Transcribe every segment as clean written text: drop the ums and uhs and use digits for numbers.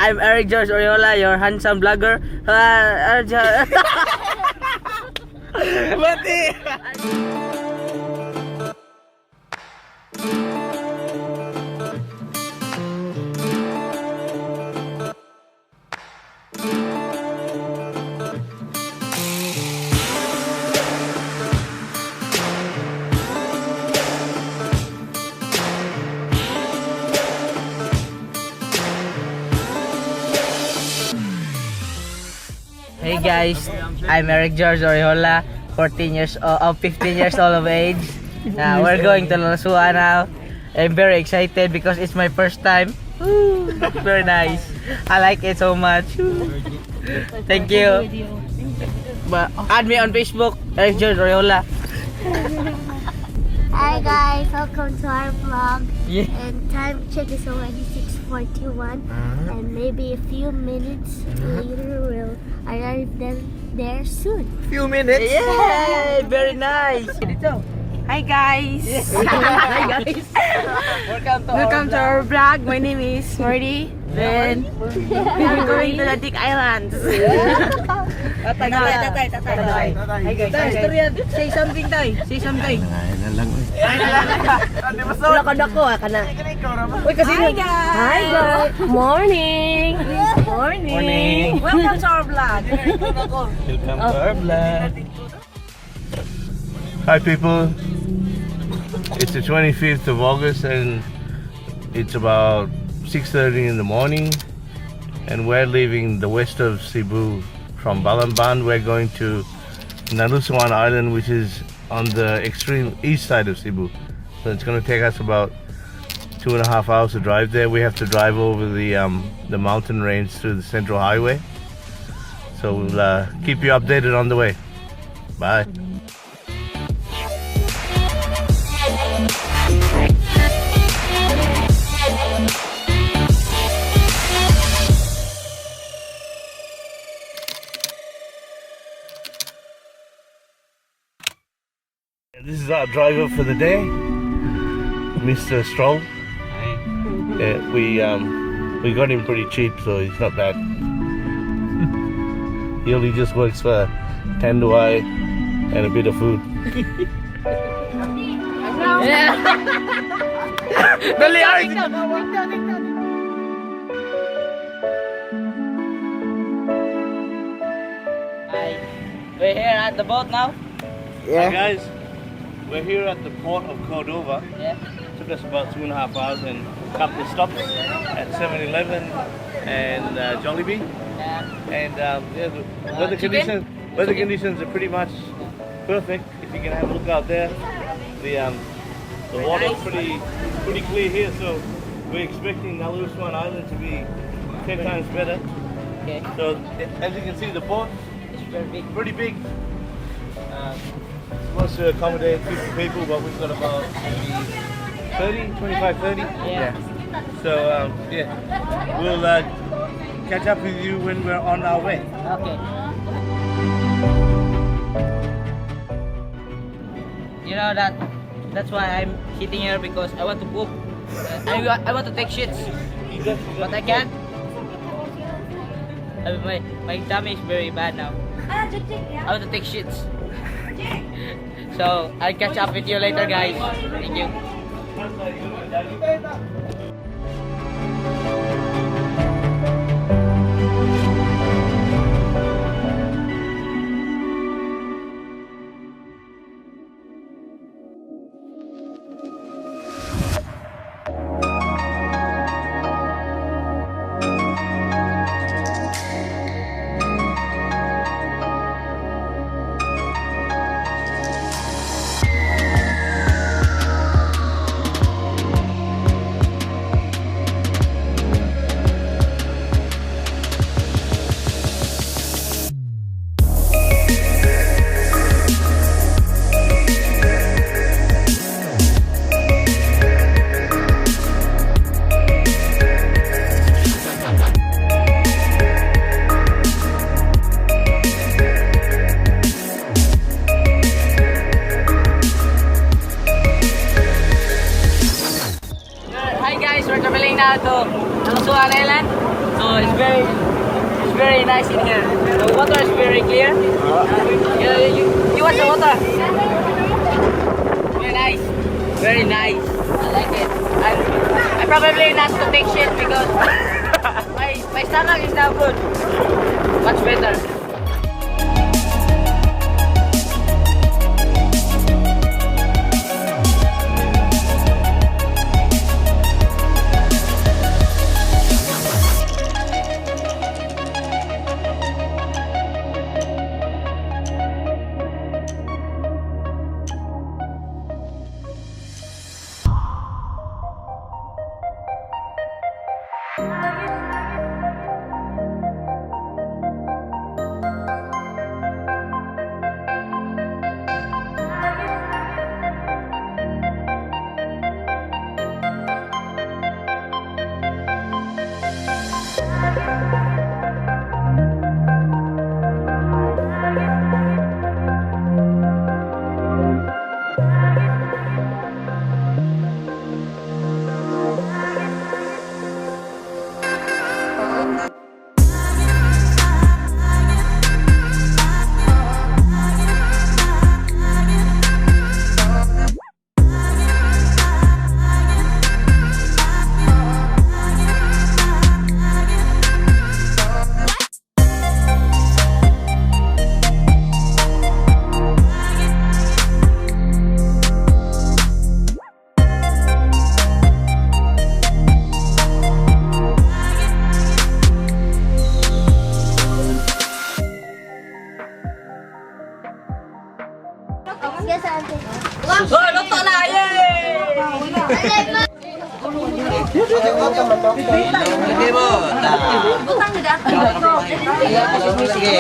I'm Eric George Oriola, your handsome vlogger. Hey guys, I'm Eric George Oriola, 15 years old of age. We're going to NALUSUAN now. I'm very excited because it's my first time. Woo, very nice. I like it so much. Thank you. But add me on Facebook, Eric George Oriola. Hi guys, welcome to our vlog. Yeah. And time check is already 6:41, and maybe a few minutes later we'll arrive there soon. Few minutes. Yay! Very nice. Hi guys! Hi guys. Welcome to our vlog. My name is Marty. Then we are going to the Dick Islands. Hi guys. Say something, Tay. Say something. Wala ka na ko, kana. Uy, kasi Hi guys! Hi guys! Morning! Morning! Welcome to our vlog. Welcome to our vlog. Hi people, it's the 25th of August and it's about 6:30 in the morning and we're leaving the west of Cebu from Balamban. We're going to NALUSUAN Island, which is on the extreme east side of Cebu. So it's going to take us about 2.5 hours to drive there. We have to drive over the mountain range through the Central Highway. So we'll keep you updated on the way. Bye. This is our driver for the day, Mr. Stroll. We got him pretty cheap, so he's not bad. He only just works for tandoori and a bit of food. Dali, Eric. Hi. We're here at the boat now. Hi guys, we're here at the port of Cordova. Yeah. Took us about 2.5 hours and a couple of stops at 7-Eleven and Jollibee. Yeah. And the weather conditions are pretty much perfect. If you can have a look out there, the water's pretty clear here, so we're expecting NALUSUAN Island to be 10 times better. Okay. So as you can see, the port It's very big. pretty big. Supposed to accommodate 50 people, but we've got about maybe 30. Yeah. So yeah, we'll catch up with you when we're on our way. Okay. You know that's why I'm sitting here because I want to poop. I want to take shits, but I can't. My tummy is very bad now. I want to take shits. So I'll catch up with you later, guys. Thank you. now to NALUSUAN Island. So it's very nice in here. The water is very clear. You want the water? Very nice. Very nice. I like it. I probably not to take shit because my stomach is now good. Much better. Yes, ate. Oh, luto na! Yay! Hindi mo. Butang na dato. Sige.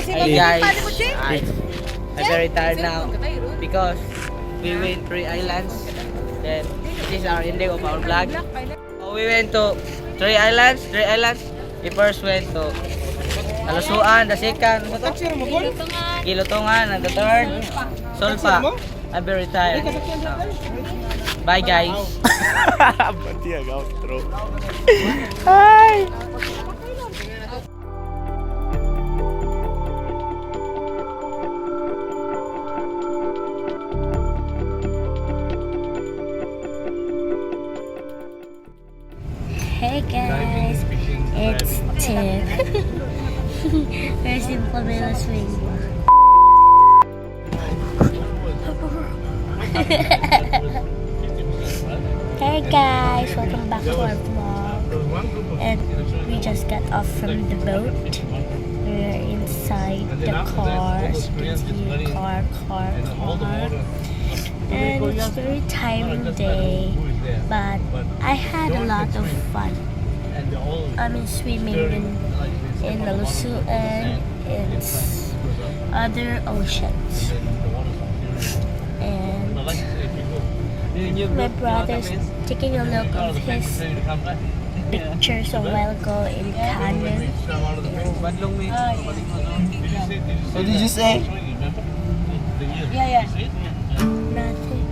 Hey guys, I'm very tired now because we went 3 islands Then this is our ending of our vlog. We went to three islands. We first went to NALUSUAN, the second, Kilutungan, and the third, Solpa. I'm very tired. Bye guys. Hi. Hey guys, it's Tim. Very simple little swing. Hey guys, welcome back to our vlog. And we just got off from the boat. We're inside the car. As you can see, car. And it's very tiring day, but I had a lot of fun. I mean, swimming in NALUSUAN and other oceans. And my brother's taking a look of his pictures a while ago in Canon. What did you say? Nothing.